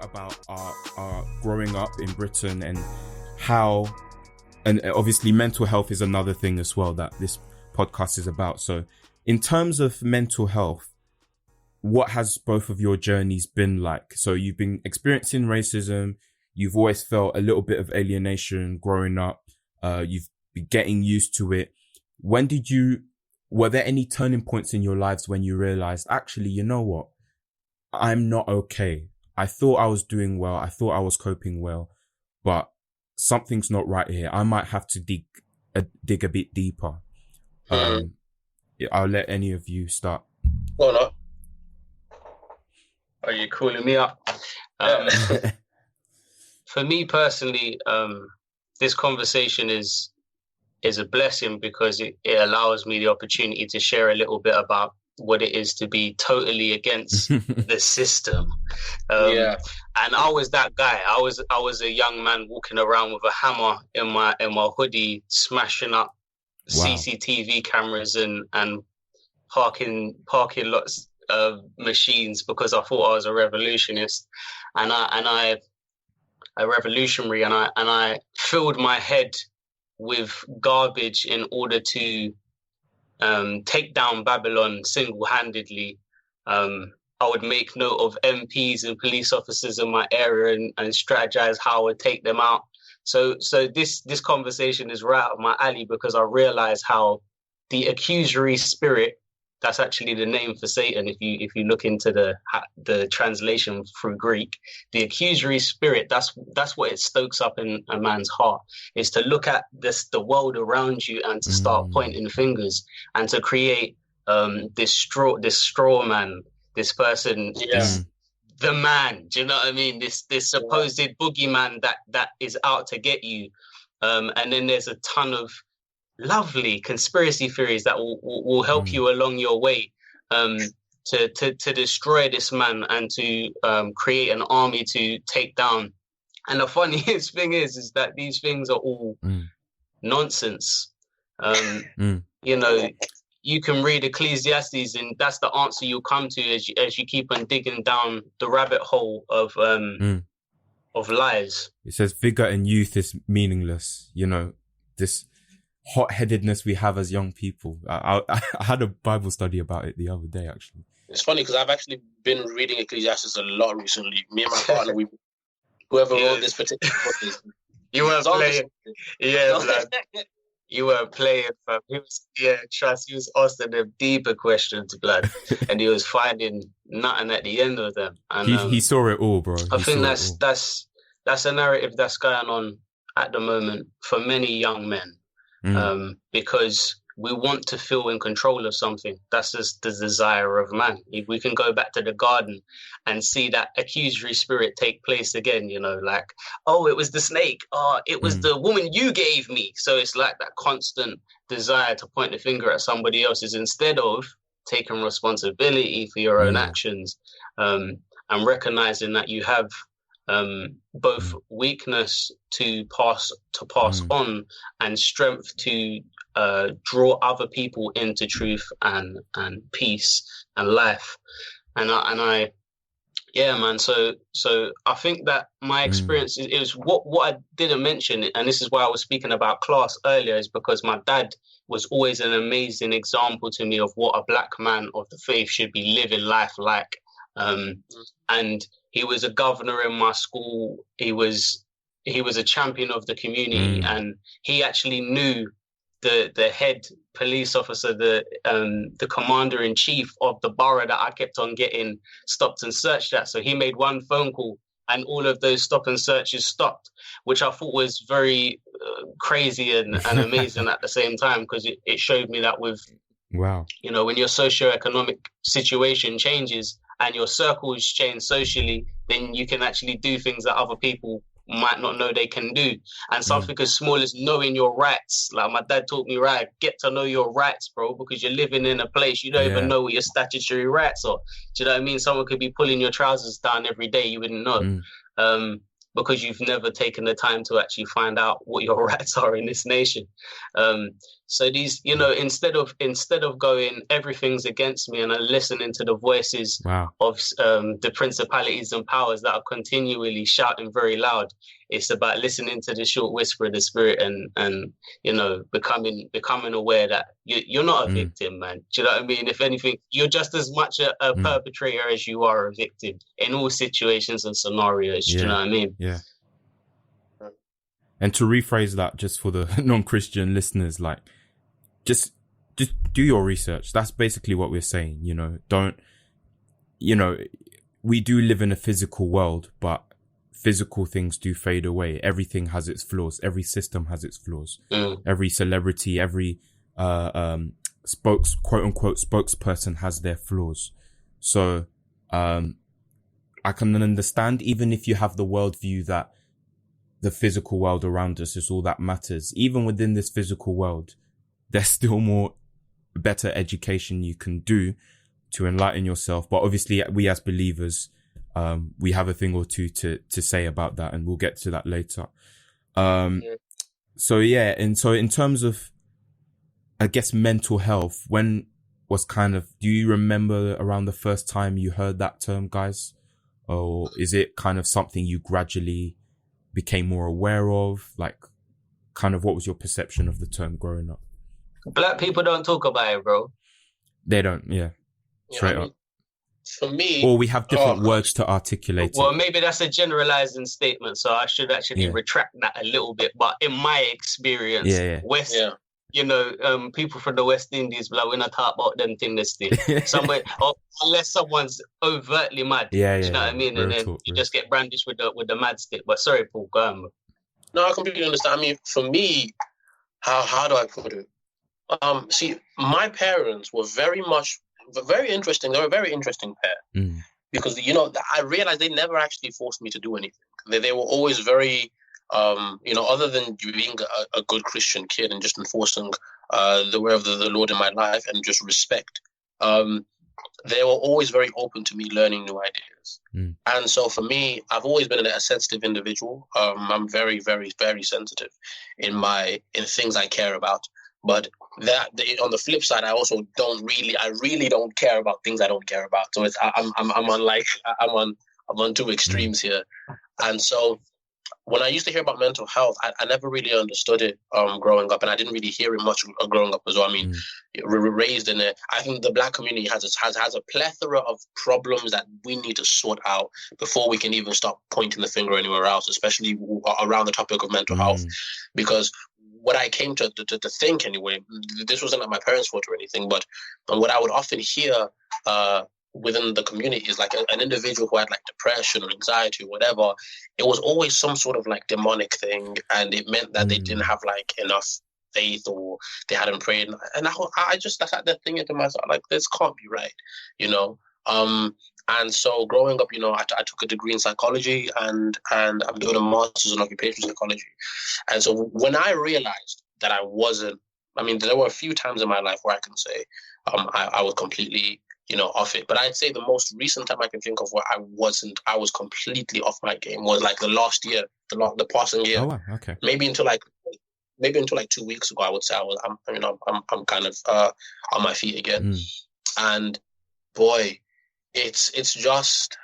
about our growing up in Britain and how, and obviously mental health is another thing as well that this podcast is about. So in terms of mental health, what has both of your journeys been like? So you've been experiencing racism. You've always felt a little bit of alienation growing up. You've been getting used to it. Were there any turning points in your lives when you realized, actually, you know what? I'm not okay. I thought I was doing well. I thought I was coping well, but something's not right here. I might have to dig a bit deeper. I'll let any of you start. Well, no. Are you calling me up? For me personally, this conversation is a blessing because it allows me the opportunity to share a little bit about what it is to be totally against the system. And I was that guy. I was a young man walking around with a hammer in my hoodie, smashing up CCTV cameras and parking lots of machines because I thought I was a revolutionist and a revolutionary, and I filled my head with garbage in order to take down Babylon single-handedly. I would make note of MPs and police officers in my area and strategize how I would take them out. So this conversation is right up my alley because I realize how the accusory spirit, that's actually the name for Satan. If you look into the translation through Greek, the accusory spirit, that's what it stokes up in a man's heart, is to look at the world around you and to start pointing fingers and to create this straw man, this person, the man. Do you know what I mean? This supposed boogeyman that is out to get you. And then there's a ton of lovely conspiracy theories that will help you along your way to destroy this man and to create an army to take down. And the funniest thing is that these things are all nonsense. You know, you can read Ecclesiastes and that's the answer you'll come to as you keep on digging down the rabbit hole of lies. It says vigor and youth is meaningless. You know, this hot-headedness we have as young people. I had a Bible study about it the other day, actually. It's funny because I've actually been reading Ecclesiastes a lot recently. Me and my partner, whoever wrote this particular book, you weren't playing. Yeah, blood. You weren't playing, fam. He was asking them deeper questions, blood, and he was finding nothing at the end of them. And he saw it all, bro. I think that's a narrative that's going on at the moment for many young men. Because we want to feel in control of something. That's just the desire of man. If we can go back to the garden and see that accusory spirit take place again, you know, like, oh, it was the snake. Oh, it was the woman you gave me. So it's like that constant desire to point the finger at somebody else's instead of taking responsibility for your own actions and recognizing that you have both weakness to pass on and strength to draw other people into truth and peace and life. And I man. So I think that my experience is what I didn't mention, and this is why I was speaking about class earlier, is because my dad was always an amazing example to me of what a black man of the faith should be living life like. And he was a governor in my school. He was a champion of the community, and he actually knew the head police officer, the commander in chief of the borough that I kept on getting stopped and searched at. So he made one phone call, and all of those stop and searches stopped, which I thought was very crazy and amazing at the same time, because it showed me that with you know, when your socioeconomic situation changes and your circles change socially, then you can actually do things that other people might not know they can do. And something as small as knowing your rights. Like my dad taught me, right, get to know your rights, bro, because you're living in a place you don't even know what your statutory rights are. Do you know what I mean? Someone could be pulling your trousers down every day, you wouldn't know. because you've never taken the time to actually find out what your rights are in this nation. So these, instead of going, everything's against me, and listening to the voices of the principalities and powers that are continually shouting very loud, it's about listening to the short whisper of the spirit and becoming aware that you're not a victim, man. Do you know what I mean? If anything, you're just as much a perpetrator as you are a victim in all situations and scenarios. Do you know what I mean? Yeah. And to rephrase that, just for the non-Christian listeners, like, just do your research. That's basically what we're saying. We do live in a physical world, but physical things do fade away. Everything has its flaws. Every system has its flaws. Every celebrity, every quote unquote spokesperson has their flaws. So I can understand, even if you have the worldview that the physical world around us is all that matters, even within this physical world, there's still more better education you can do to enlighten yourself. But obviously, we as believers, we have a thing or two to say about that, and we'll get to that later. So in terms of, I guess, mental health, when was do you remember around the first time you heard that term, guys? Or is it kind of something you gradually became more aware of? Like, kind of what was your perception of the term growing up? Black people don't talk about it, bro. They don't, straight up. For me... Or we have different words to articulate Well, it. maybe that's a generalizing statement, so I should actually retract that a little bit. But in my experience, people from the West Indies, like, we're not talk about them things still. Somewhere, unless someone's overtly mad. Do you know what I mean? And then you just get brandished with the mad stick. But sorry, Paul, go on. No, I completely understand. I mean, for me, how do I put it? See, my parents were very interesting. They were a very interesting pair. Because, I realized they never actually forced me to do anything. They were always very, other than being a good Christian kid and just enforcing the way of the Lord in my life and just respect, they were always very open to me learning new ideas. And so for me, I've always been a sensitive individual. I'm very, very, very sensitive in things I care about. But on the flip side, I really don't care about things I don't care about. So I'm on two extremes here. And so when I used to hear about mental health, I never really understood it growing up, and I didn't really hear it much growing up as well. I mean, we were raised in it. I think the Black community has a plethora of problems that we need to sort out before we can even start pointing the finger anywhere else, especially around the topic of mental health. Because what I came to think anyway, this wasn't like my parents' fault or anything, but what I would often hear within the community is like an individual who had like depression or anxiety or whatever, it was always some sort of like demonic thing, and it meant that they didn't have like enough faith or they hadn't prayed. And I just sat there thinking to myself, like, this can't be right, and so growing up, I took a degree in psychology and I'm doing a master's in occupational psychology. And so when I realized that I wasn't, there were a few times in my life where I can say I was completely, off it. But I'd say the most recent time I can think of where I was completely off my game was like the last year, the passing year. Oh, wow. Okay. Maybe until 2 weeks ago, I would say I'm kind of on my feet again. And boy, it's just,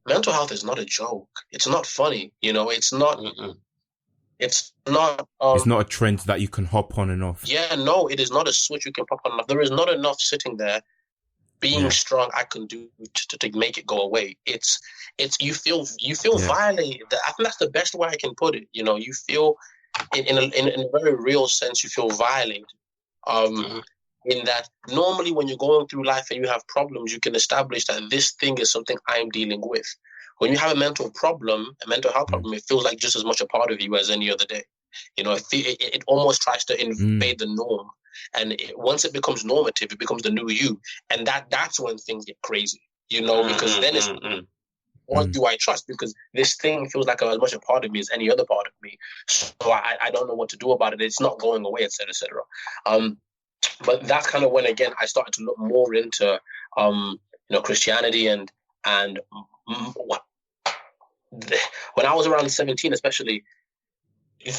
mental health is not a joke. It's not funny, it's not. It's not. It's not a trend that you can hop on and off. Yeah, no, it is not a switch you can pop on and off. There is not enough sitting there being strong I can do to make it go away. It's you feel violated. I think that's the best way I can put it. You feel in a very real sense, you feel violated. In that normally when you're going through life and you have problems, you can establish that this thing is something I'm dealing with. When you have a mental health problem, it feels like just as much a part of you as any other day. It almost tries to invade the norm. And once it becomes normative, it becomes the new you. And that's when things get crazy, because then it's, what do I trust? Because this thing feels like as much a part of me as any other part of me. So I don't know what to do about it. It's not going away, et cetera, et cetera. But that's kind of when, again, I started to look more into, Christianity and when I was around 17, especially,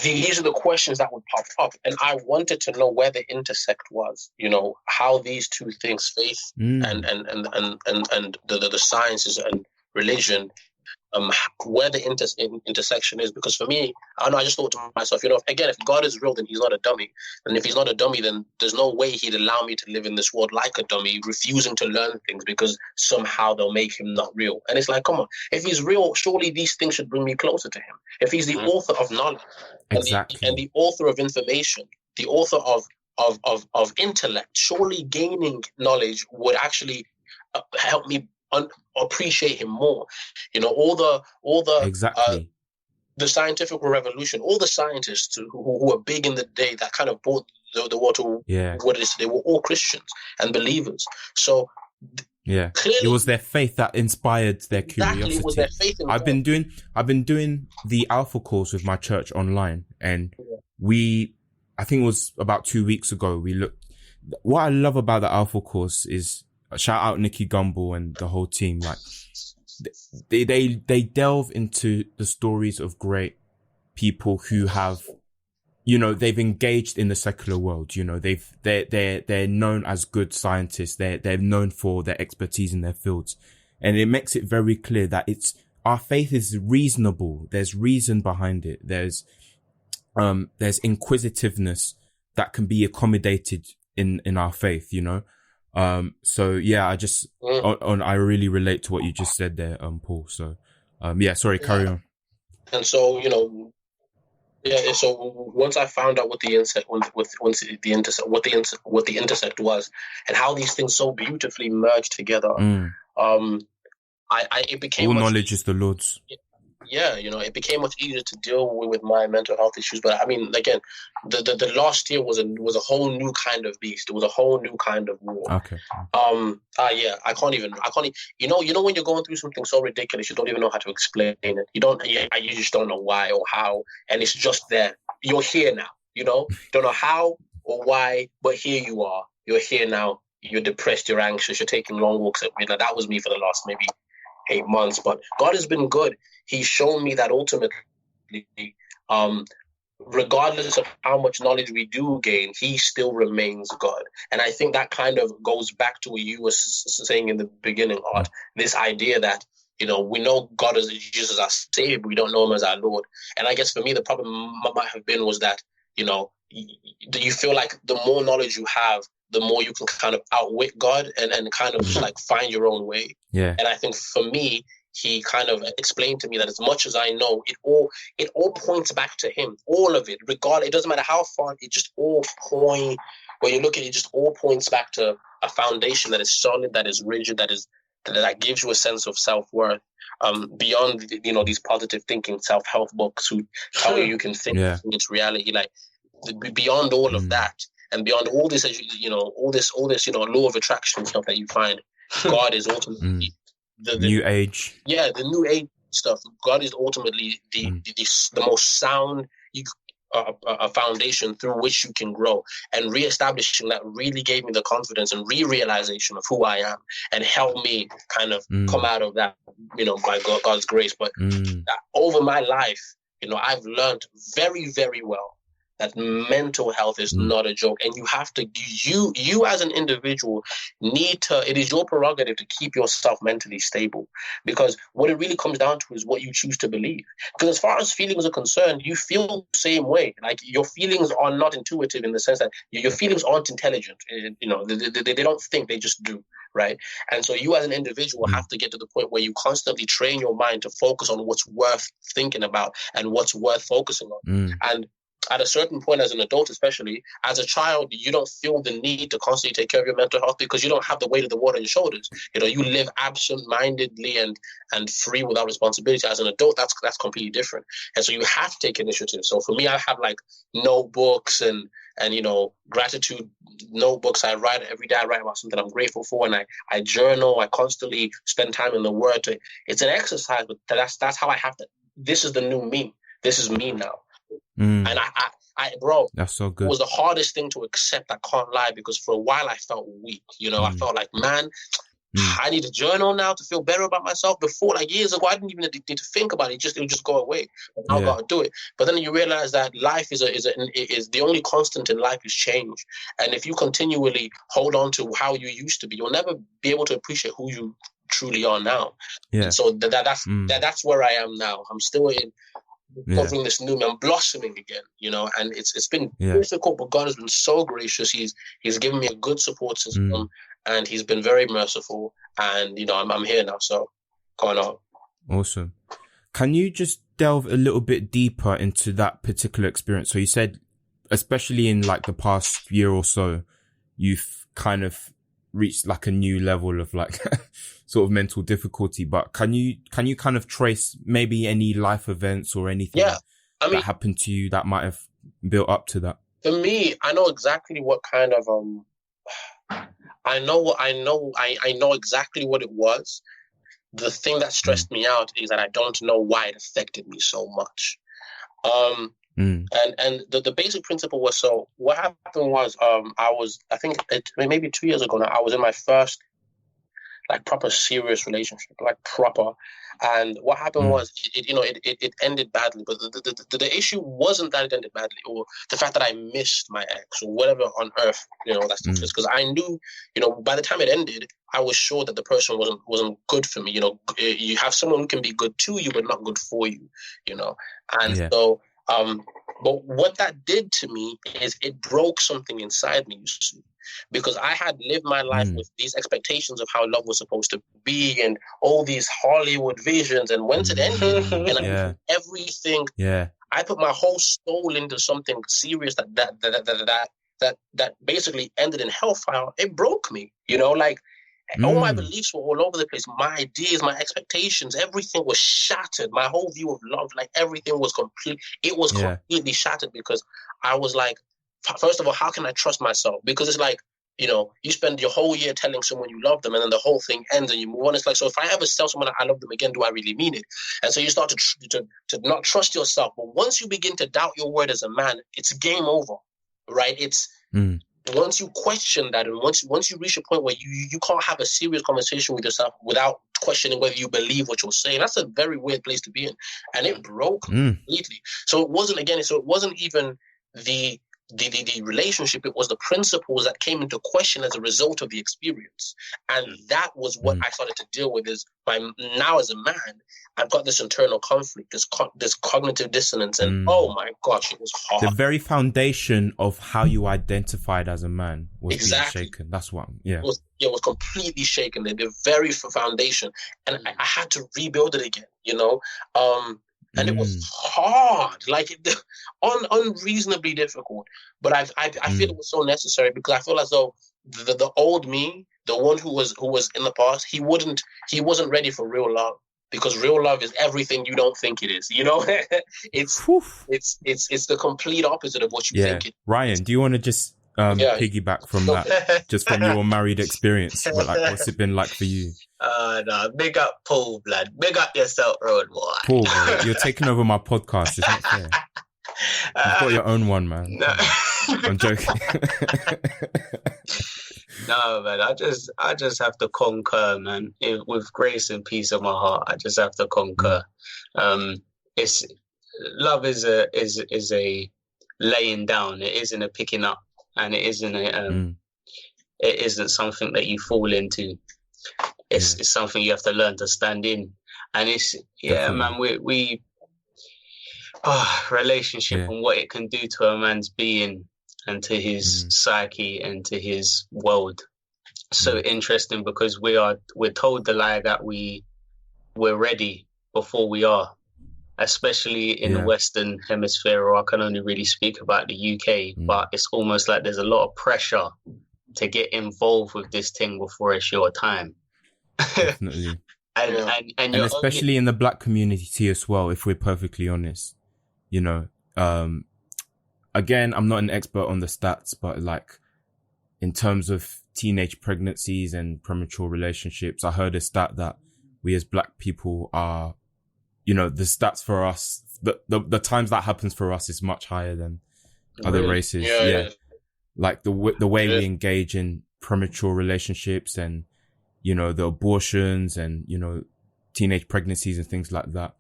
these are the questions that would pop up, and I wanted to know where the intersect was. How these two things, faith and the sciences and religion, where the intersection is. Because for me, I know, I just thought to myself, again, if God is real, then he's not a dummy. And if he's not a dummy, then there's no way he'd allow me to live in this world like a dummy, refusing to learn things because somehow they'll make him not real. And it's like, come on, if he's real, surely these things should bring me closer to him. If he's the author of knowledge, exactly, and the author of information, the author of intellect, surely gaining knowledge would actually help me appreciate him more. All the exactly, the scientific revolution, all the scientists who were big in the day that kind of brought the world to what it is today, were all Christians and believers. So clearly, it was their faith that inspired their curiosity. Exactly, it was their faith in I've been doing the Alpha course with my church online, and I think it was about 2 weeks ago, we looked. What I love about the Alpha course is, shout out Nicky Gumbel and the whole team. Like, they delve into the stories of great people who have, they've engaged in the secular world. They're known as good scientists. They're known for their expertise in their fields, and it makes it very clear that our faith is reasonable. There's reason behind it. There's inquisitiveness that can be accommodated in our faith. So yeah, I really relate to what you just said there, Paul. So, sorry, carry on. And so, so once I found out what the intersect was, and how these things so beautifully merge together, it became all knowledge is the Lord's. Yeah, it became much easier to deal with my mental health issues. But I mean, again, the last year was a whole new kind of beast. It was a whole new kind of war. Okay. I can't even. When you're going through something so ridiculous, you don't even know how to explain it. You just don't know why or how, and it's just there. You're here now. Don't know how or why, but here you are. You're here now. You're depressed. You're anxious. You're taking long walks at midnight. That was me for the last maybe 8 months. But God has been good. He's shown me that ultimately, regardless of how much knowledge we do gain, he still remains God. And I think that kind of goes back to what you were saying in the beginning, Art, this idea that, we know God as Jesus as our Savior, but we don't know him as our Lord. And I guess for me, the problem might have been was that, you feel like the more knowledge you have, the more you can kind of outwit God and kind of just like find your own way. Yeah. And I think for me, he kind of explained to me that as much as I know, it all points back to him. All of it, regardless, it doesn't matter how far, it just all point. When you look at it, it just all points back to a foundation that is solid, that is rigid, that gives you a sense of self-worth. Beyond these positive thinking self-help books who tell you can think it's reality. Like beyond all of that, and beyond all this, all this law of attraction stuff that you find, God is ultimately. The new age. Yeah, the new age stuff. God is ultimately the most sound a foundation through which you can grow. And reestablishing that really gave me the confidence and realization of who I am, and helped me kind of come out of that, by God's grace. But over my life, I've learned very, very well that mental health is not a joke, and you have to, you as an individual need to, it is your prerogative to keep yourself mentally stable, because what it really comes down to is what you choose to believe. Because as far as feelings are concerned, you feel the same way. Like your feelings are not intuitive in the sense that your feelings aren't intelligent. They don't think, they just do. Right. And so you as an individual have to get to the point where you constantly train your mind to focus on what's worth thinking about and what's worth focusing on. And at a certain point, as an adult, especially as a child, you don't feel the need to constantly take care of your mental health because you don't have the weight of the world on your shoulders. You live absent-mindedly and free without responsibility. As an adult, that's completely different. And so you have to take initiative. So for me, I have like notebooks and gratitude notebooks. I write every day. I write about something I'm grateful for, and I journal. I constantly spend time in the Word. It's an exercise, but that's how I have to. This is the new me. This is me now. And I bro, that's so good. It was the hardest thing to accept. I can't lie, because for a while I felt weak. I felt like, man, I need a journal now to feel better about myself. Before, like years ago, I didn't even need to think about it. It would just go away. But now I got to do it. But then you realize that life is the only constant in life is change. And if you continually hold on to how you used to be, you'll never be able to appreciate who you truly are now. Yeah. And so that's where I am now. I'm still covering this new. I'm blossoming again, you know. And it's been difficult, but God has been so gracious. He's given me a good support system. And he's been very merciful, and you know I'm here now. So, going on. Awesome. Can you just delve a little bit deeper into that particular experience? So you said, especially in like the past year or so, you've kind of reached like a new level of like sort of mental difficulty. But can you kind of trace maybe any life events or anything that happened to you that might have built up to that? For me, I know exactly what kind of I know exactly what it was. The thing that stressed me out is that I don't know why it affected me so much. And the basic principle was, so what happened was, I think maybe 2 years ago now, I was in my first like proper serious relationship, like proper. And what happened was, it ended badly. But the issue wasn't that it ended badly, or the fact that I missed my ex, or whatever on earth, that's because I knew, by the time it ended, I was sure that the person wasn't good for me. You have someone who can be good to you, but not good for you. So, but what that did to me is it broke something inside me, you see. Because I had lived my life with these expectations of how love was supposed to be and all these Hollywood visions. And once it ended, and I put everything, I put my whole soul into something serious that basically ended in hellfire. It broke me, all my beliefs were all over the place. My ideas, my expectations, everything was shattered. My whole view of love, like everything was completely shattered, because I was like, first of all, how can I trust myself? Because it's like, you spend your whole year telling someone you love them, and then the whole thing ends and you move on. It's like, so if I ever tell someone I love them again, do I really mean it? And so you start to not trust yourself. But once you begin to doubt your word as a man, it's game over, right? It's once you question that, and once you reach a point where you can't have a serious conversation with yourself without questioning whether you believe what you're saying, that's a very weird place to be in. And it broke completely. So it wasn't even the relationship, it was the principles that came into question as a result of the experience. And that was what I started to deal with. Is now as a man, I've got this internal conflict, this cognitive dissonance, and oh my gosh, it was hard. The very foundation of how you identified as a man was being shaken. That's what, it was completely shaken. The very foundation, and I had to rebuild it again. And it was hard, like unreasonably difficult. But I feel it was so necessary, because I feel as though the old me, the one who was in the past, he wasn't ready for real love, because real love is everything you don't think it is. It's the complete opposite of what you think it is. Ryan, do you want to just piggyback from that, just from your married experience? But like, what's it been like for you? No, big up Paul, blood. Big up yourself, road boy. Paul, bro, you're taking over my podcast. It's not fair. You've got your own one, man. No. I'm joking. No, man. I just have to concur, man. With grace and peace of my heart, I just have to concur. It's love is a laying down. It isn't a picking up, and it isn't it isn't something that you fall into. It's something you have to learn to stand in. And it's man, we relationship and what it can do to a man's being and to his psyche and to his world. So interesting, because we're told the lie that we're ready before we are, especially in the Western Hemisphere, or I can only really speak about the UK, but it's almost like there's a lot of pressure to get involved with this thing before it's your time. Definitely. and especially in the Black community as well, if we're perfectly honest. Again, I'm not an expert on the stats, but like in terms of teenage pregnancies and premature relationships, I heard a stat that we as Black people are, the stats for us, the times that happens for us is much higher than other races. Yeah. Like the way we engage in premature relationships and you know, the abortions and, you know, teenage pregnancies and things like that.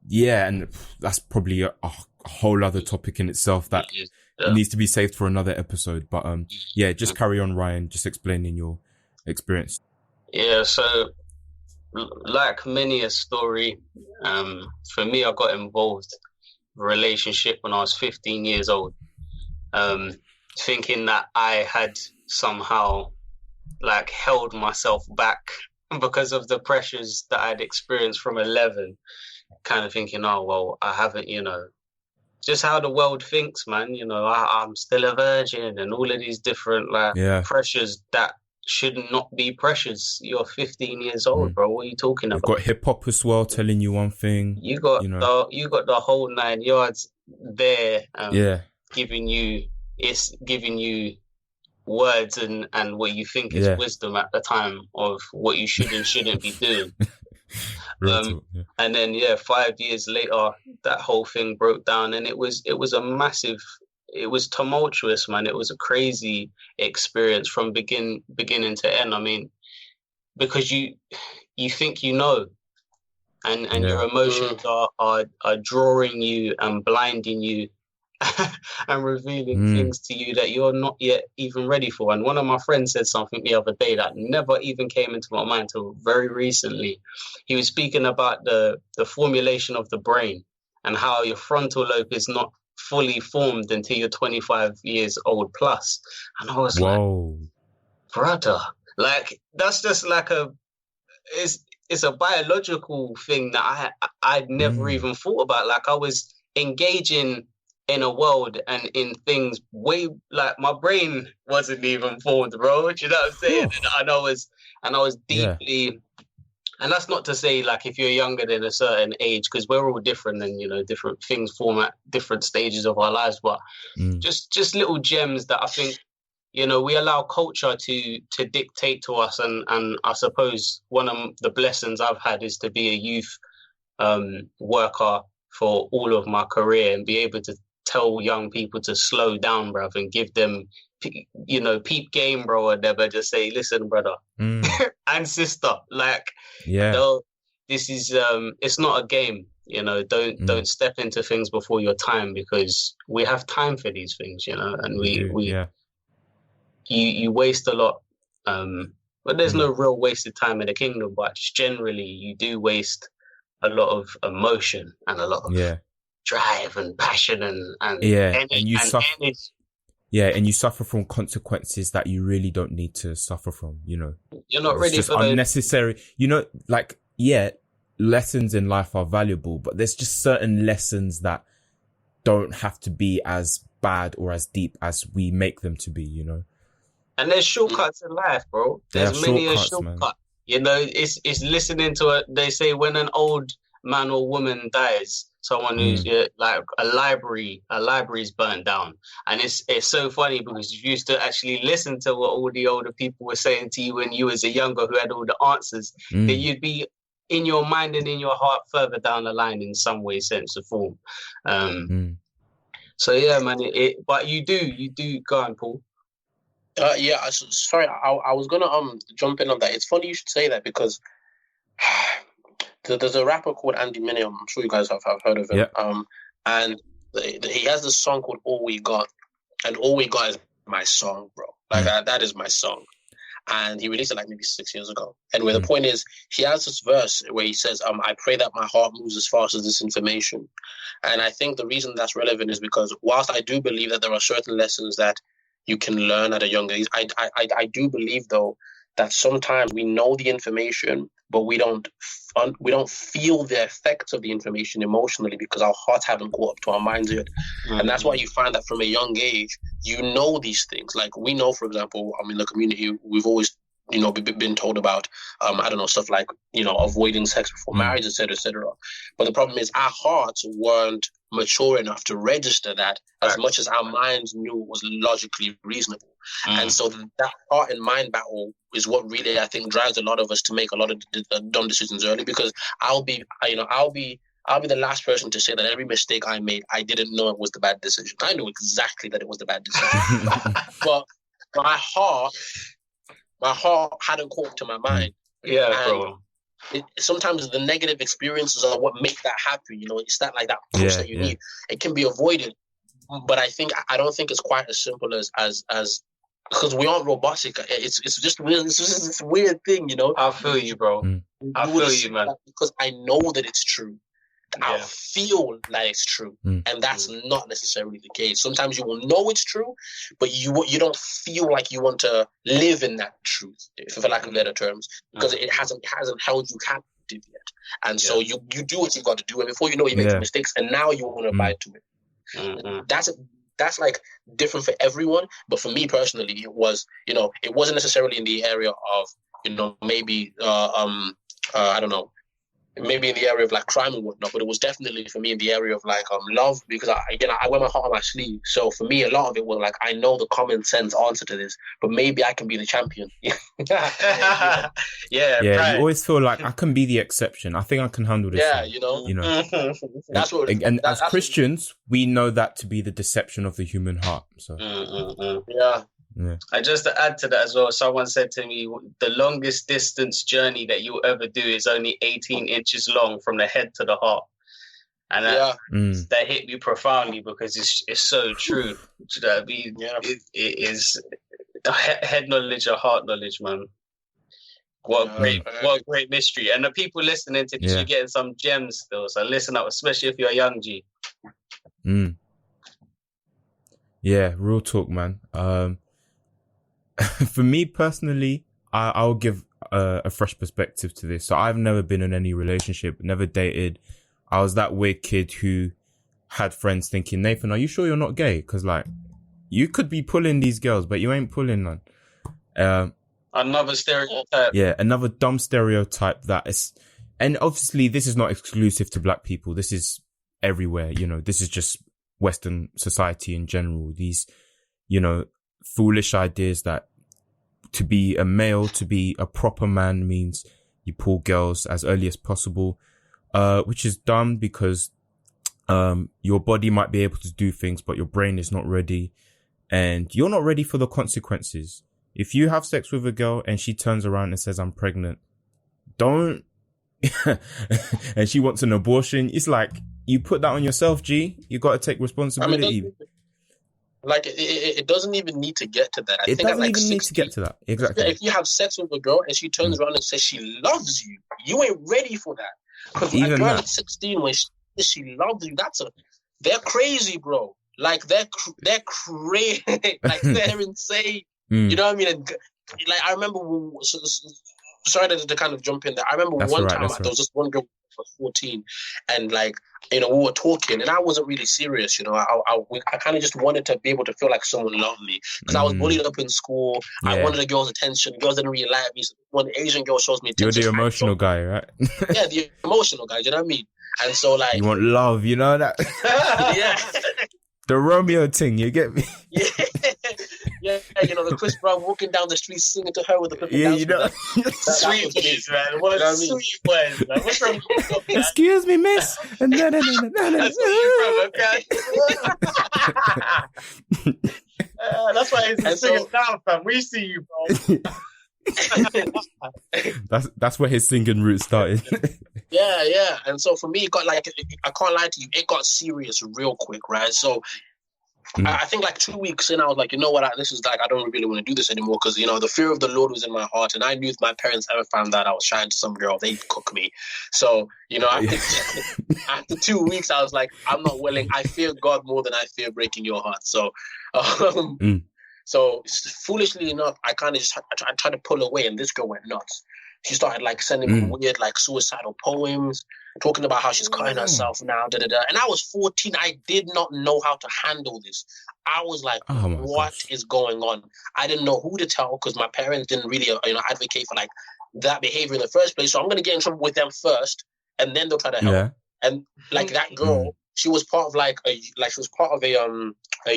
Yeah, and that's probably a whole other topic in itself that needs to be saved for another episode. But yeah, just carry on, Ryan, just explaining your experience. Yeah, so like many a story, for me, I got involved in a relationship when I was 15 years old, thinking that I had somehow like held myself back because of the pressures that I'd experienced from 11, kind of thinking, oh, well, I haven't, you know, just how the world thinks, man, you know, I'm still a virgin and all of these different like pressures that should not be pressures. You're 15 years old, bro. What are you talking about? You've got hip hop as well telling you one thing. You got, you know, you got the whole 9 yards there, giving you words and what you think is wisdom at the time of what you should and shouldn't be doing. And then 5 years later, that whole thing broke down, and it was a massive. It was tumultuous, man. It was a crazy experience from beginning to end. I mean, because you think you know, and your emotions are drawing you and blinding you and revealing things to you that you're not yet even ready for. And one of my friends said something the other day that never even came into my mind until very recently. He was speaking about the formulation of the brain and how your frontal lobe is not fully formed until you're 25 years old plus. And I was like, brother, like that's just like it's a biological thing that I'd never even thought about. Like I was engaging in a world and in things way like my brain wasn't even formed, bro. Do you know what I'm saying? And I was deeply, and that's not to say like if you're younger than a certain age, because we're all different and, you know, different things form at different stages of our lives. But just little gems that I think, you know, we allow culture to dictate to us. And I suppose one of the blessings I've had is to be a youth worker for all of my career and be able to tell young people to slow down, bruv, and give them, you know, peep game, bro, and never just say, listen, brother and sister, like, this is, it's not a game, you know, don't step into things before your time, because we have time for these things, you know, and you waste a lot, but there's no real wasted time in the kingdom, but just generally you do waste a lot of emotion and a lot of drive and passion and you suffer from consequences that you really don't need to suffer from, you know. You're not ready just for unnecessary, you know, like lessons in life are valuable, but there's just certain lessons that don't have to be as bad or as deep as we make them to be, you know. And there's shortcuts in life, bro. There's many a shortcut, man. You know, it's listening to they say when an old man or woman dies, someone who's like a library's burnt down, and it's so funny because you used to actually listen to what all the older people were saying to you when you was a younger who had all the answers. That you'd be in your mind and in your heart further down the line in some way, sense, or form. So yeah, man. But you do go on, Paul. Sorry, I was gonna jump in on that. It's funny you should say that because there's a rapper called Andy Mineo. I'm sure you guys have heard of him. And he has this song called All We Got, and All We Got is my song, bro. Like that is my song. And he released it like maybe 6 years ago. And where the point is, he has this verse where he says, I pray that my heart moves as fast as this information. And I think the reason that's relevant is because whilst I do believe that there are certain lessons that you can learn at a young age, I do believe, though, that sometimes we know the information, but we don't feel the effects of the information emotionally because our hearts haven't caught up to our minds yet. And that's why you find that from a young age, you know these things. Like we know, for example, in the community, we've always, you know, been told about, stuff like, you know, avoiding sex before marriage, et cetera, et cetera. But the problem is our hearts weren't mature enough to register that as much as our minds knew it was logically reasonable. And so that heart and mind battle is what really, I think, drives a lot of us to make a lot of dumb decisions early, because I'll be the last person to say that every mistake I made, I didn't know it was the bad decision. I knew exactly that it was the bad decision. But my heart my heart hadn't caught to my mind. Yeah, bro. Sometimes the negative experiences are what make that happen. You know, it's that like that push that you need. It can be avoided, but I don't think it's quite as simple as because we aren't robotic. It's just weird. It's just this weird thing, you know. I feel you, bro. I feel you, man. Because I know that it's true. I feel like it's true, and that's not necessarily the case. Sometimes you will know it's true, but you don't feel like you want to live in that truth, for lack of better terms, because it hasn't held you captive yet. And so you do what you got to do, and before you know it, you make mistakes, and now you want to abide to it. That's like different for everyone, but for me personally, it was, you know, it wasn't necessarily in the area of, you know, maybe I don't know, maybe in the area of like crime and whatnot, but it was definitely for me in the area of like love, because I wear my heart on my sleeve. So for me, a lot of it was like, I know the common sense answer to this, but maybe I can be the champion. Right. You always feel like I can be the exception. I think I can handle this. Yeah, you know. That's what. And as Christians, we know that to be the deception of the human heart. So yeah. And just to add to that as well, someone said to me, the longest distance journey that you'll ever do is only 18 inches long from the head to the heart. And that hit me profoundly, because it's so true. You know what I mean? It is head knowledge or heart knowledge, man. What a great mystery. And the people listening to this, you're getting some gems still. So listen up, especially if you're a young G. Yeah, real talk, man. For me personally, I'll give a fresh perspective to this. So I've never been in any relationship, never dated. I was that weird kid who had friends thinking, Nathan, are you sure you're not gay? Because like, you could be pulling these girls, but you ain't pulling none. Another stereotype. Yeah, another dumb stereotype that is, and obviously this is not exclusive to black people. This is everywhere. You know, this is just Western society in general. These, you know, foolish ideas that to be a male, to be a proper man means you pull girls as early as possible, which is dumb, because your body might be able to do things, but your brain is not ready, and you're not ready for the consequences. If you have sex with a girl and she turns around and says, I'm pregnant, don't, and she wants an abortion, it's like, you put that on yourself, G. You got to take responsibility. It doesn't even need to get to that. It doesn't even need to get to that. Exactly. If you have sex with a girl and she turns around and says she loves you, you ain't ready for that. Because a girl at 16, when she loves you, they're crazy, bro. Like they're crazy. Like they're insane. You know what I mean? And, like I remember. Sorry to kind of jump in there. I remember time there was just one girl who was 14, and like, you know, we were talking, and I wasn't really serious. You know, I kind of just wanted to be able to feel like someone loved me, because I was bullied up in school. Yeah. I wanted a girl's attention. Girls didn't really like me. So when the Asian girl shows me attention, you're the emotional guy, right? Yeah, the emotional guy. You know what I mean? And so like, you want love, you know that? Yeah. The Romeo thing, you get me? Yeah, you know, the Chris Brown walking down the street singing to her with the yeah, you know, sweet voice, man. What a sweet voice, man. What's wrong with you? Excuse me, miss. That's where you from, okay? That's why he's singing down, fam. We see you, bro. That's where his singing route started. Yeah. And so for me, it got like, I can't lie to you, it got serious real quick, right? So I think like 2 weeks in, I was like, you know what, this is like, I don't really want to do this anymore, because, you know, the fear of the Lord was in my heart, and I knew if my parents ever found out I was shying to some girl, they'd cook me. So, you know, after 2 weeks, I was like, I'm not willing. I fear God more than I fear breaking your heart. So, so foolishly enough, I kind of just I tried to pull away, and this girl went nuts. She started like sending me weird like suicidal poems, talking about how she's cutting herself now, And I was 14. I did not know how to handle this. I was like, what is going on? I didn't know who to tell, because my parents didn't really, you know, advocate for like that behavior in the first place. So I'm going to get in trouble with them first, and then they'll try to help. Yeah. And like that girl, she was part of a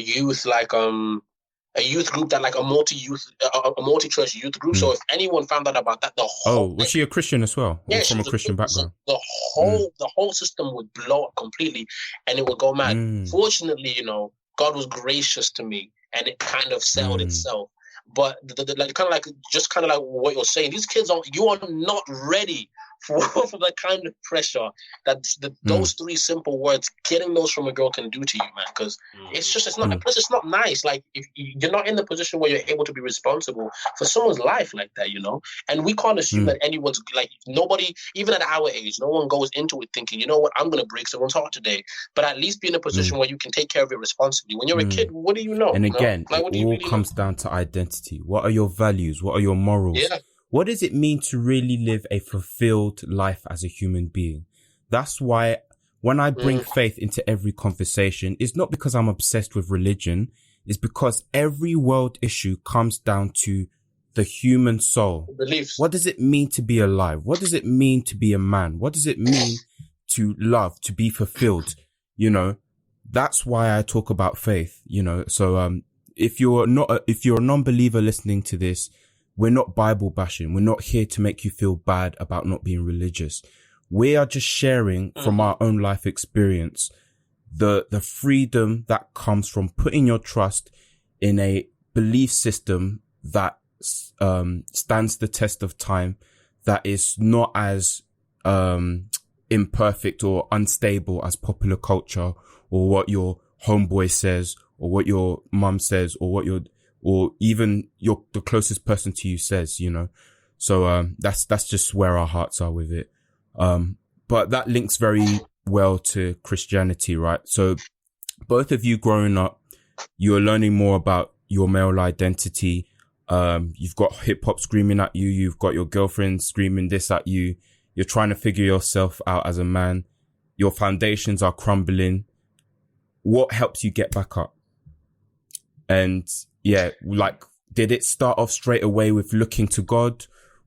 youth, like, a youth group, that like a multi-church youth group. So if anyone found out about that, was she a Christian as well? Yeah, from a Christian background. The whole system would blow up completely, and it would go mad. Fortunately, you know, God was gracious to me, and it kind of settled itself. But like kind of like what you're saying, these kids you are not ready for the kind of pressure that those three simple words, getting those from a girl, can do to you, man. Because it's not. Plus, it's not nice. Like, if you're not in the position where you're able to be responsible for someone's life like that, And we can't assume that anyone's like, nobody, even at our age, no one goes into it thinking, you know what, I'm gonna break someone's heart today. But at least be in a position where you can take care of it responsibly. When you're a kid, what do you know? And again, like, it all comes down to identity. What are your values? What are your morals? Yeah. What does it mean to really live a fulfilled life as a human being? That's why when I bring faith into every conversation, it's not because I'm obsessed with religion. It's because every world issue comes down to the human soul. Beliefs. What does it mean to be alive? What does it mean to be a man? What does it mean to love, to be fulfilled? That's why I talk about faith, So, if you're a non-believer listening to this, we're not Bible bashing. We're not here to make you feel bad about not being religious. We are just sharing from our own life experience the freedom that comes from putting your trust in a belief system that stands the test of time, that is not as imperfect or unstable as popular culture, or what your homeboy says, or what your mum says, or even the closest person to you says, So, that's just where our hearts are with it. But that links very well to Christianity, right? So both of you growing up, you're learning more about your male identity. You've got hip hop screaming at you. You've got your girlfriend screaming this at you. You're trying to figure yourself out as a man. Your foundations are crumbling. What helps you get back up? And yeah, like, did it start off straight away with looking to God,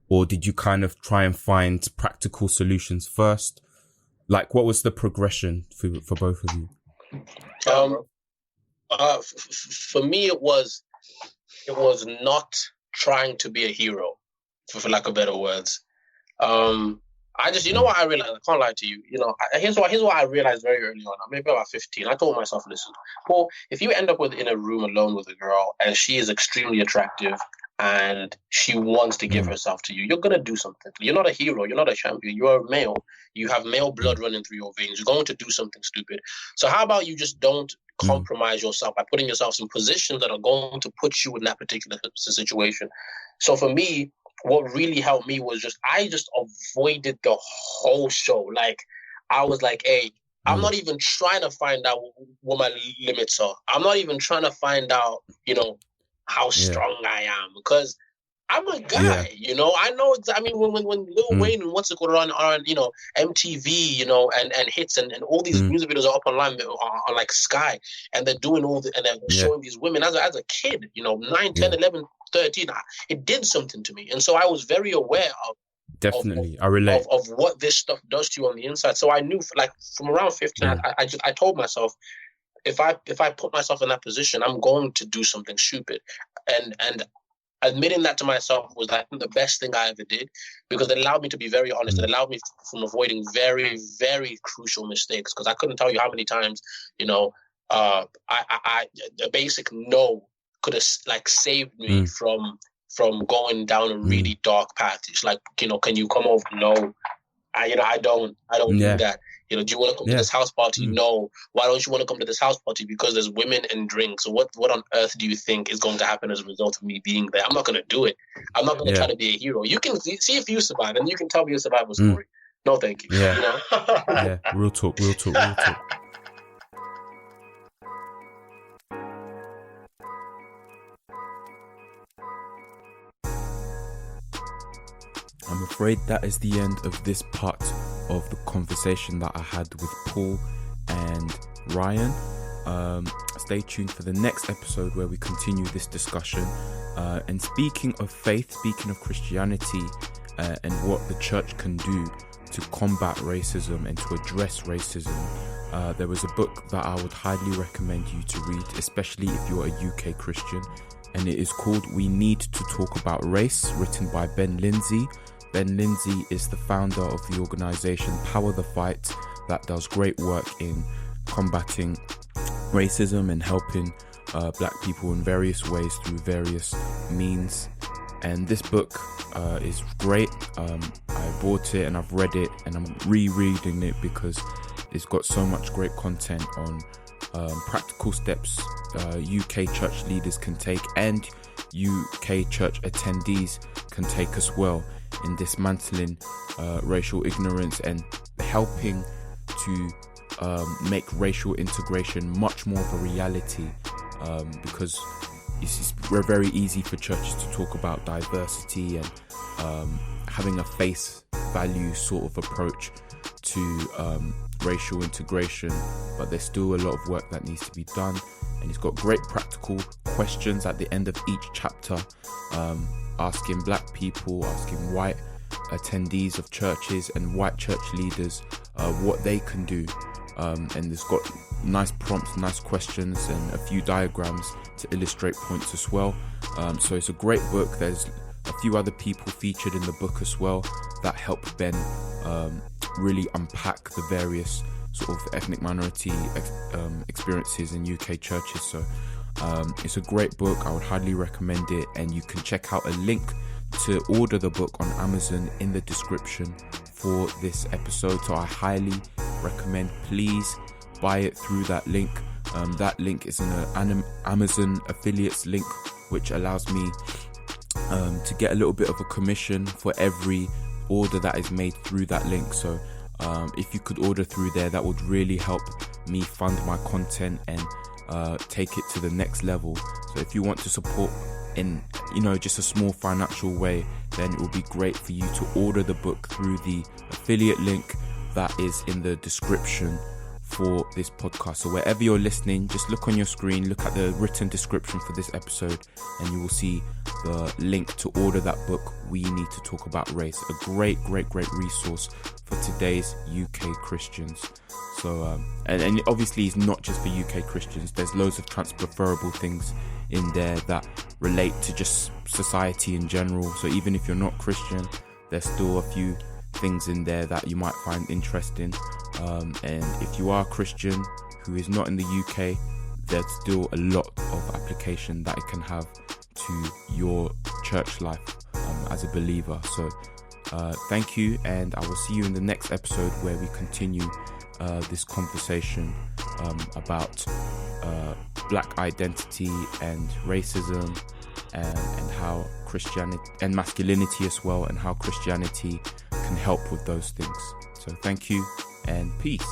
or did you kind of try and find practical solutions first? Like, what was the progression for both of you? For me, it was not trying to be a hero, for lack of better words. I just, what I realized, I can't lie to you, here's what I realized very early on, maybe about 15. I told myself, listen, Paul, if you end up in a room alone with a girl and she is extremely attractive and she wants to give herself to you, you're going to do something. You're not a hero. You're not a champion. You're a male. You have male blood running through your veins. You're going to do something stupid. So how about you just don't compromise yourself by putting yourself in positions that are going to put you in that particular situation? So for me, what really helped me was I just avoided the whole show. Like, I was like, hey, I'm not even trying to find out what my limits are. I'm not even trying to find out, how strong I am, because I'm a guy, I know. I mean, when Lil Wayne and what's it called on MTV, and hits and all these music videos are up online on like Sky, and they're doing and they're showing these women as a kid, 9, 10, 11, 13, it did something to me. And so I was very aware of definitely I relate of what this stuff does to you on the inside. So I knew, like, from around 15, I told myself, if I put myself in that position, I'm going to do something stupid. And admitting that to myself was, I think, the best thing I ever did, because it allowed me to be very honest. It allowed me from avoiding very, very crucial mistakes, because I couldn't tell you how many times, a basic no could have saved me from going down a really dark path. It's like, can you come over? No, I don't do that. Do you want to come to this house party? No. Why don't you want to come to this house party? Because there's women and drinks. So what on earth do you think is going to happen as a result of me being there? I'm not going to do it. I'm not going to try to be a hero. You can see if you survive, and you can tell me your survival story. No, thank you. Yeah. Yeah. Real talk. I'm afraid that is the end of this part of the conversation that I had with Paul and Ryan. Stay tuned for the next episode where we continue this discussion. And speaking of faith, speaking of Christianity, and what the church can do to combat racism and to address racism, there was a book that I would highly recommend you to read, especially if you're a UK Christian, and it is called We Need to Talk About Race, written by Ben Lindsay. Ben Lindsay is the founder of the organisation Power the Fight, that does great work in combating racism and helping black people in various ways through various means. And this book is great. I bought it and I've read it, and I'm rereading it because it's got so much great content on practical steps UK church leaders can take and UK church attendees can take as well in dismantling racial ignorance and helping to make racial integration much more of a reality, because we're very easy for churches to talk about diversity and having a face value sort of approach to racial integration, but there's still a lot of work that needs to be done. And it's got great practical questions at the end of each chapter, asking black people, asking white attendees of churches and white church leaders what they can do, and it's got nice prompts, nice questions, and a few diagrams to illustrate points as well. So it's a great book. There's a few other people featured in the book as well that help Ben really unpack the various sort of ethnic minority experiences in UK churches. So it's a great book. I would highly recommend it, and you can check out a link to order the book on Amazon in the description for this episode. So I highly recommend, please buy it through that link. That link is an Amazon affiliates link, which allows me to get a little bit of a commission for every order that is made through that link. So if you could order through there, that would really help me fund my content and take it to the next level. So if you want to support in just a small financial way, then it would be great for you to order the book through the affiliate link that is in the description for this podcast. So wherever you're listening, just look on your screen, look at the written description for this episode, and you will see the link to order that book, We Need to Talk About Race. A great resource for today's UK Christians. So and obviously it's not just for UK Christians. There's loads of transferable things in there that relate to just society in general. So even if you're not Christian, there's still a few things in there that you might find interesting. And if you are a Christian who is not in the UK, there's still a lot of application that it can have to your church life as a believer. So thank you, and I will see you in the next episode where we continue this conversation about black identity and racism, and how Christianity and masculinity as well, and how Christianity can help with those things. So thank you and peace.